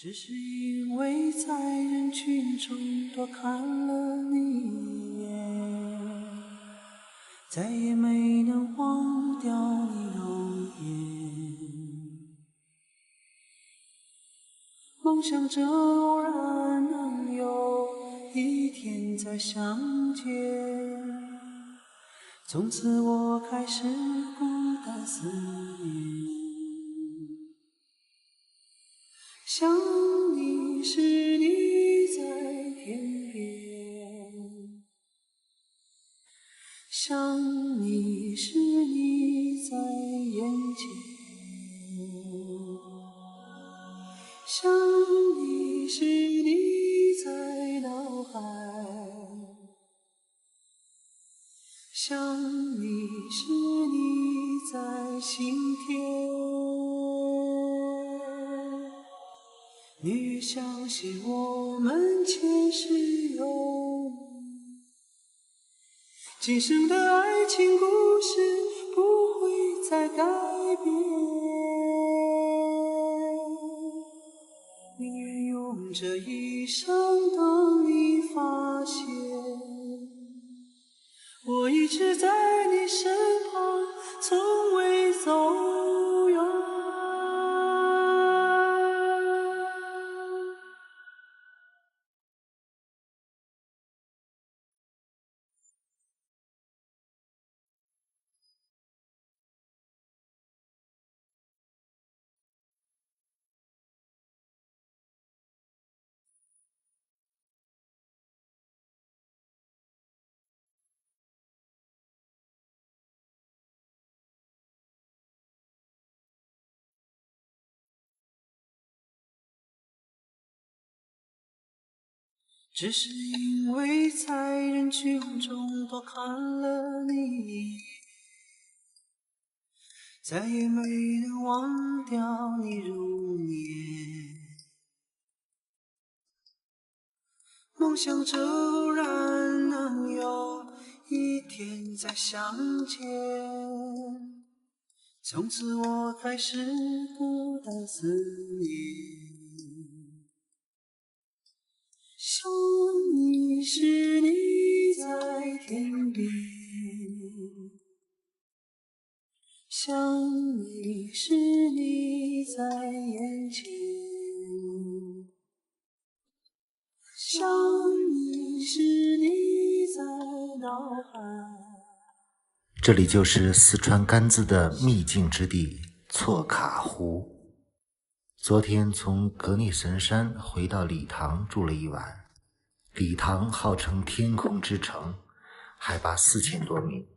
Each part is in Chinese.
只是因为在人群中多看了你一眼，再也没能忘掉你容颜。梦想着偶然能有一天再相见，从此我开始孤单思念。想你时你在天边，想你时你在眼前，想你时你在脑海，想你时你在心田。你越相信我们前世有今生的爱情故事不会再改变，宁愿用这一生等你发现，我一直在你身旁，从未走远。只是因为在人群中多看了你一眼，再也没能忘掉你容颜。梦想着偶然能有一天再相见，从此我开始孤单思念。想你时你在天边，想你时你在眼前，想你时你在脑海。这里就是四川甘孜的秘境之地错卡湖。昨天从格力神山回到理塘住了一晚。理塘号称天空之城，海拔4000多米，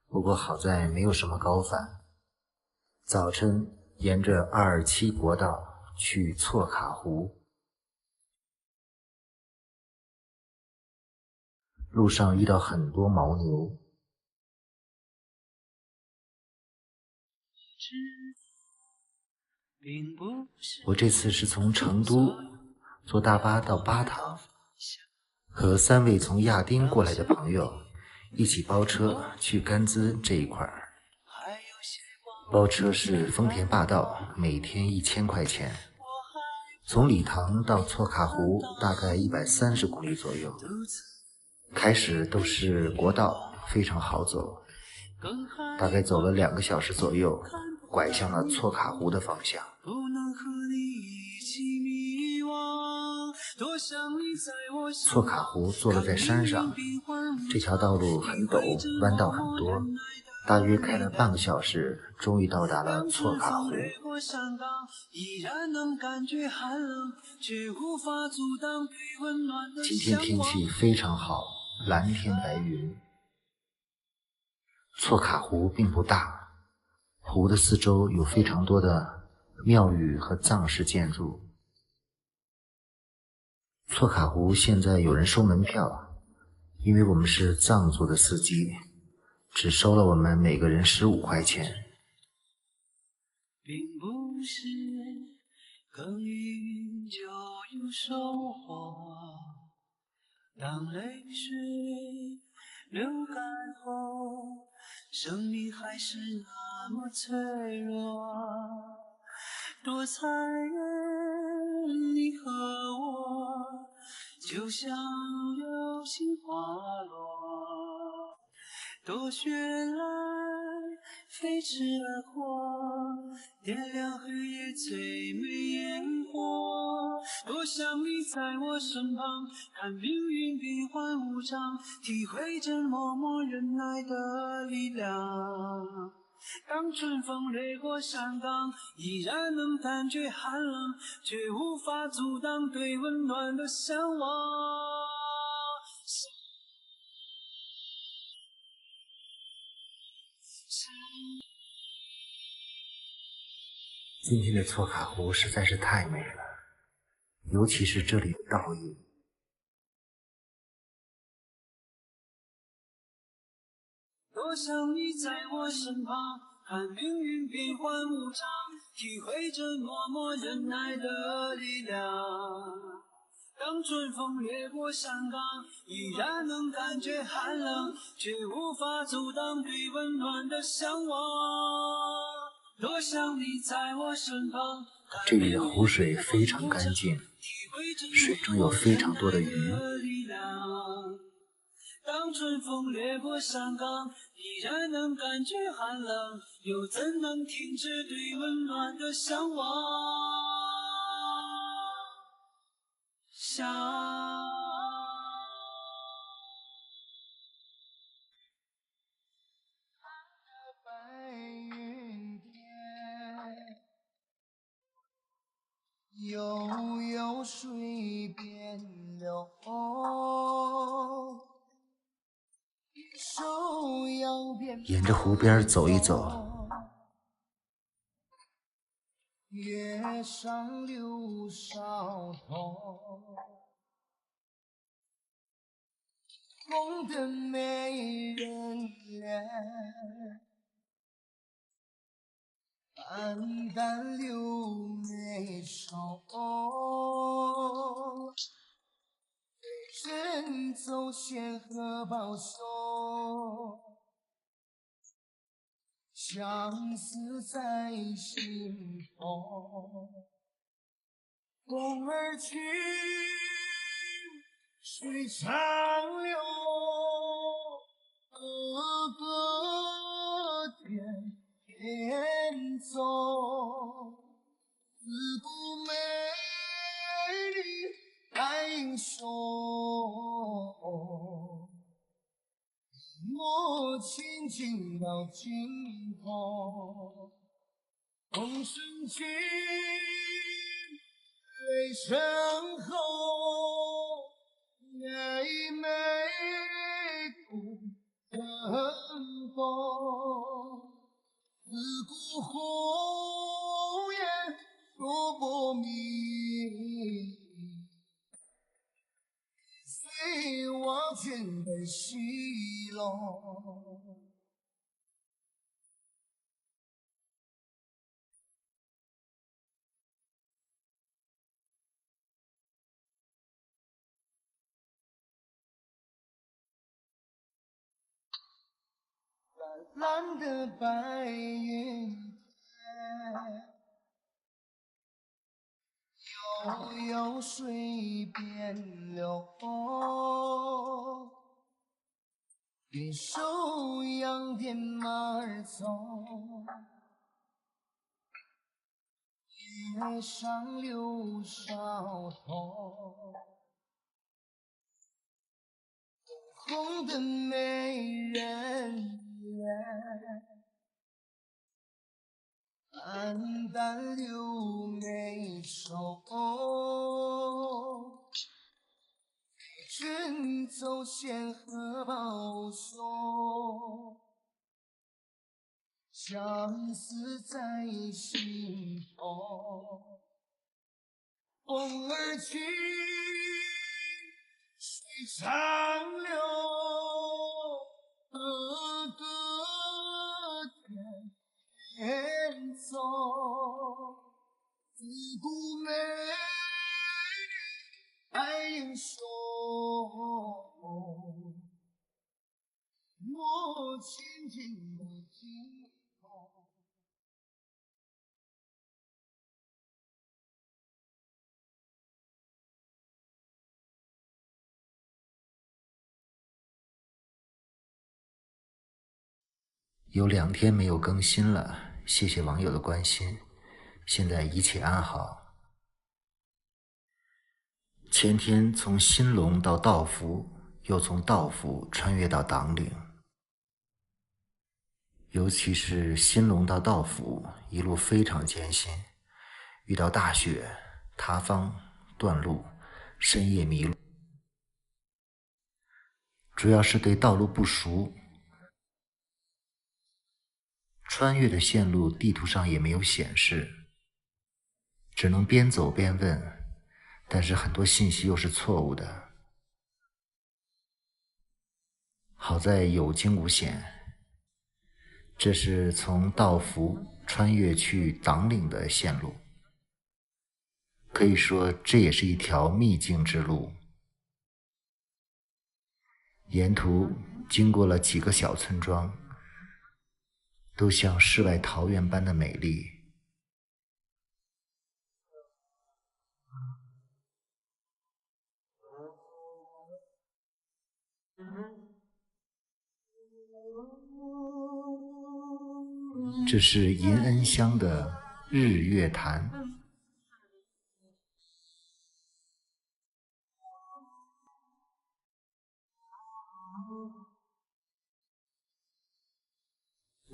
不过好在没有什么高反。早晨沿着227国道去错卡湖，路上遇到很多牦牛。我这次是从成都坐大巴到巴塘，和3位从亚丁过来的朋友一起包车去甘孜这一块。包车是丰田霸道，每天1000块钱。从理塘到错卡湖大概130公里左右，开始都是国道，非常好走，大概走了2个小时左右，拐向了错卡湖的方向。错卡湖坐落在山上，这条道路很陡，弯道很多，大约开了半个小时，终于到达了错卡湖。今天天气非常好，蓝天白云。错卡湖并不大，湖的四周有非常多的庙宇和藏式建筑。错卡湖现在有人收门票，因为我们是藏族的司机，只收了我们每个人15块钱。并不是耕耘就有收获，当泪水流干后，生命还是那么脆弱。多残忍就像流星滑落，多绚烂，飞驰而过，点亮黑夜最美烟火。多想你在我身旁，看命运变幻无常，体会着默默忍耐的力量。当春风掠过山岗，依然能感觉寒冷，却无法阻挡对温暖的向往。今天的错卡湖实在是太美了，尤其是这里的倒影。多想你在我身旁，看命运变幻无常，体会着默默忍耐的力量。当春风掠过山岗，依然能感觉寒冷，却无法阻挡对温暖的向往。多想你在我身旁，这里的湖水非常干净，水中有非常多的鱼。当春风掠过山岗，依然能感觉寒冷，又怎能停止对温暖的向往？白云天，悠悠水边流，手摇鞭沿着湖边走一走，月上柳梢头，红的美人脸，淡淡柳眉梢，人走险河抱胸，相思在心头。风儿轻，水长流，哥哥天走，自古美丽爱英雄，莫千金到尽头。风声起，雷声吼，妹妹苦争锋。自古红颜说不明，随望君的西楼。蓝的白云天，悠悠水边流，别手扬鞭马儿走，月上柳梢头，红的美人脸，淡淡柳眉梢，人走险河抱胸，相思在心头。风儿轻，水长流，哥哥天走，自古美丽爱英雄，莫千金的尽头。有2天没有更新了，谢谢网友的关心，现在一切安好。前天从兴隆到道孚，又从道孚穿越到党岭，尤其是兴隆到道孚一路非常艰辛，遇到大雪、塌方、断路，深夜迷路，主要是对道路不熟，穿越的线路地图上也没有显示，只能边走边问，但是很多信息又是错误的。好在有惊无险，这是从道孚穿越去党岭的线路，可以说这也是一条秘境之路。沿途经过了几个小村庄，都像世外桃源般的美丽。这是银恩乡的日月潭，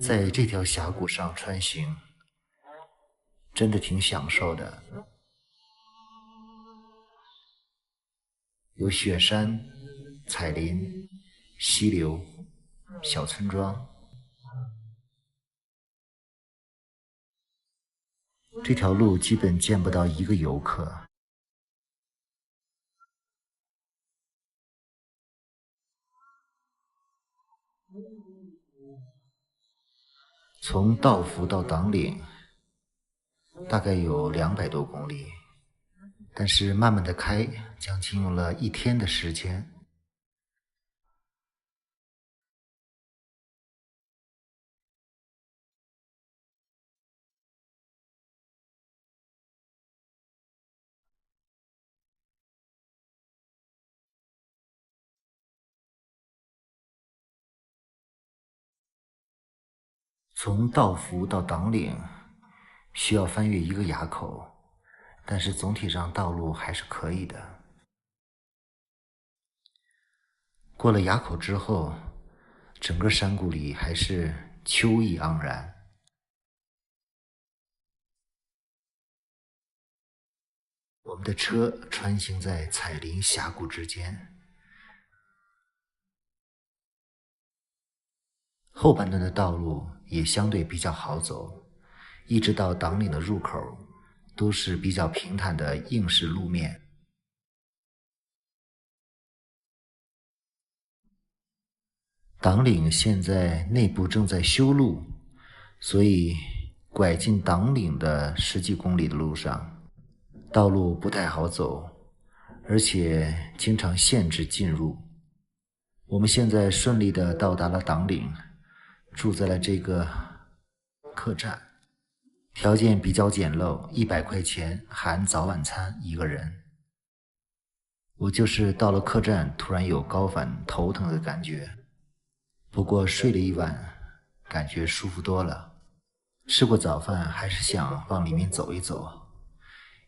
在这条峡谷上穿行，真的挺享受的。有雪山、彩林、溪流、小村庄。这条路基本见不到一个游客。从道孚到党岭大概有200多公里，但是慢慢的开，将近用了1天的时间。从道孚到党岭需要翻越一个垭口，但是总体上道路还是可以的。过了垭口之后，整个山谷里还是秋意盎然。我们的车穿行在彩林峡谷之间，后半段的道路也相对比较好走，一直到党岭的入口都是比较平坦的硬式路面。党岭现在内部正在修路，所以拐进党岭的10几公里的路上，道路不太好走，而且经常限制进入。我们现在顺利地到达了党岭，住在了这个客栈，条件比较简陋，100块钱含早晚餐一个人。我就是到了客栈，突然有高反头疼的感觉，不过睡了一晚，感觉舒服多了。吃过早饭，还是想往里面走一走，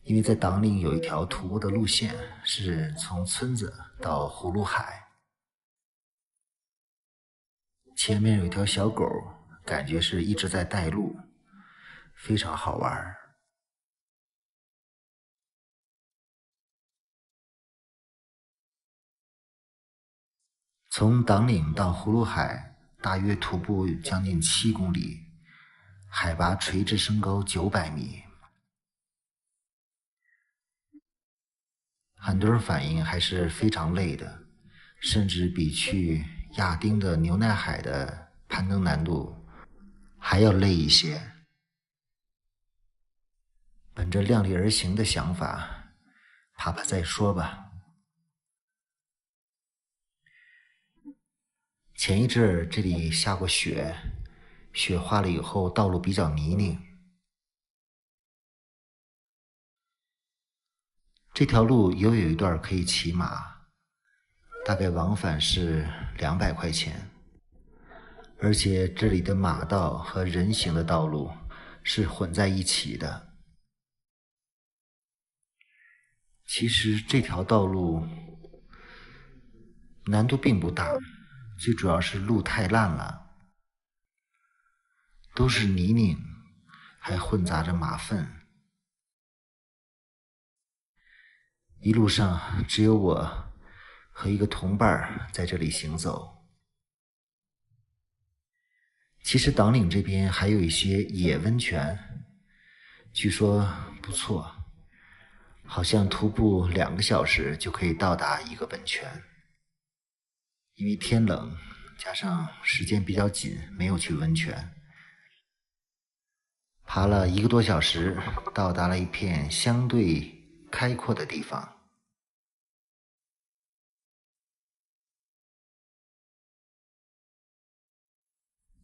因为在党岭有一条徒步的路线，是从村子到葫芦海。前面有一条小狗，感觉是一直在带路，非常好玩。从党岭到葫芦海大约徒步将近7公里，海拔垂直升高900米。很多人反映还是非常累的，甚至比去亚丁的牛奶海的攀登难度还要累一些。本着量力而行的想法，爬爬再说吧。前一阵儿这里下过雪，雪化了以后道路比较泥泞。这条路又有一段可以骑马，大概往返是200块钱。而且这里的马道和人行的道路是混在一起的。其实这条道路难度并不大，最主要是路太烂了，都是泥泞，还混杂着马粪。一路上只有我和一个同伴在这里行走。其实党岭这边还有一些野温泉，据说不错，好像徒步2个小时就可以到达一个温泉。因为天冷，加上时间比较紧，没有去温泉。爬了1个多小时，到达了一片相对开阔的地方。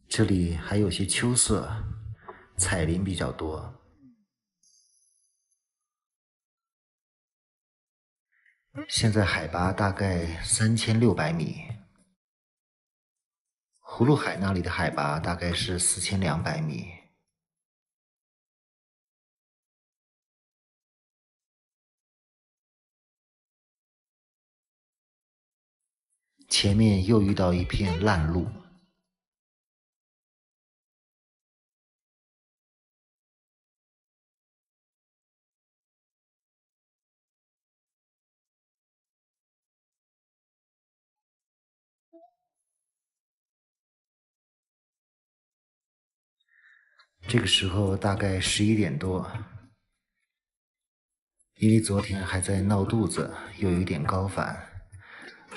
这里还有些秋色，彩林比较多。现在海拔大概3600米，葫芦海那里的海拔大概是4200米。前面又遇到一片烂路。这个时候大概11点多，因为昨天还在闹肚子，又有点高反，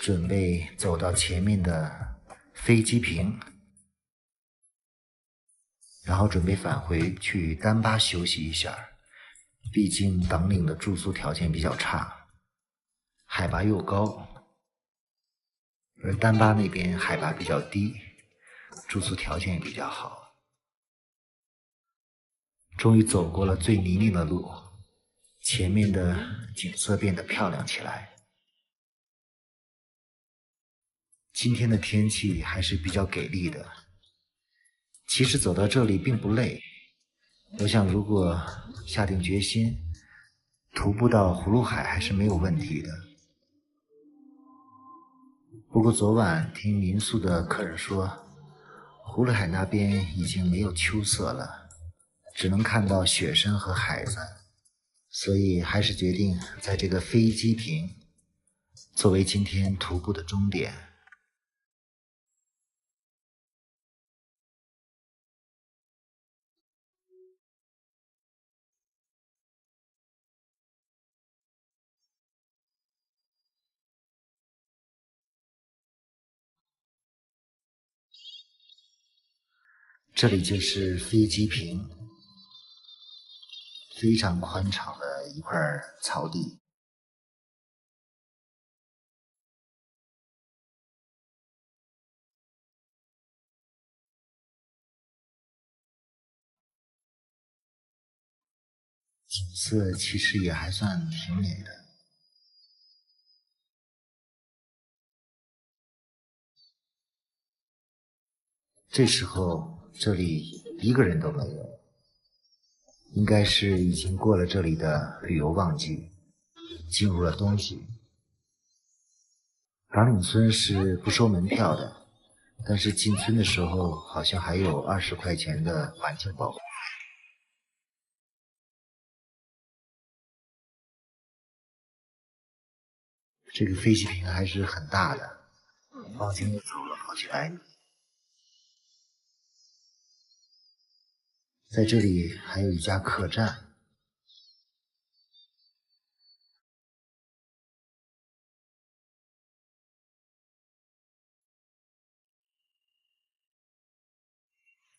准备走到前面的飞机坪，然后准备返回去丹巴休息一下。毕竟党岭的住宿条件比较差，海拔又高，而丹巴那边海拔比较低，住宿条件也比较好。终于走过了最泥泞的路，前面的景色变得漂亮起来。今天的天气还是比较给力的，其实走到这里并不累。我想如果下定决心，徒步到葫芦海还是没有问题的。不过昨晚听民宿的客人说，葫芦海那边已经没有秋色了，只能看到雪山和海子，所以还是决定在这个飞机坪作为今天徒步的终点。这里就是飞机坪，非常宽敞的一块草地。景色其实也还算挺美的。这时候这里一个人都没有，应该是已经过了这里的旅游旺季，进入了冬季。党岭村是不收门票的，但是进村的时候好像还有20块钱的环境保护。这个飞机坪还是很大的，往前又走了好几百米。在这里还有一家客栈，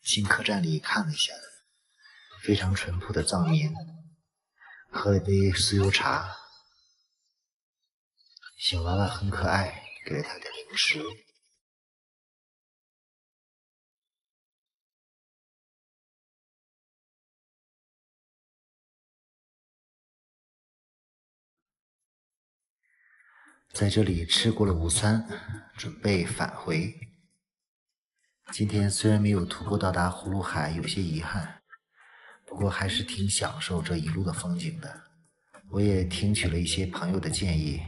进客栈里看了一下，非常淳朴的藏棉，喝了杯酥油茶，小娃娃很可爱，给了他点零食。在这里吃过了午餐，准备返回。今天虽然没有徒步到达葫芦海，有些遗憾，不过还是挺享受这一路的风景的。我也听取了一些朋友的建议，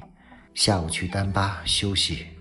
下午去丹巴休息。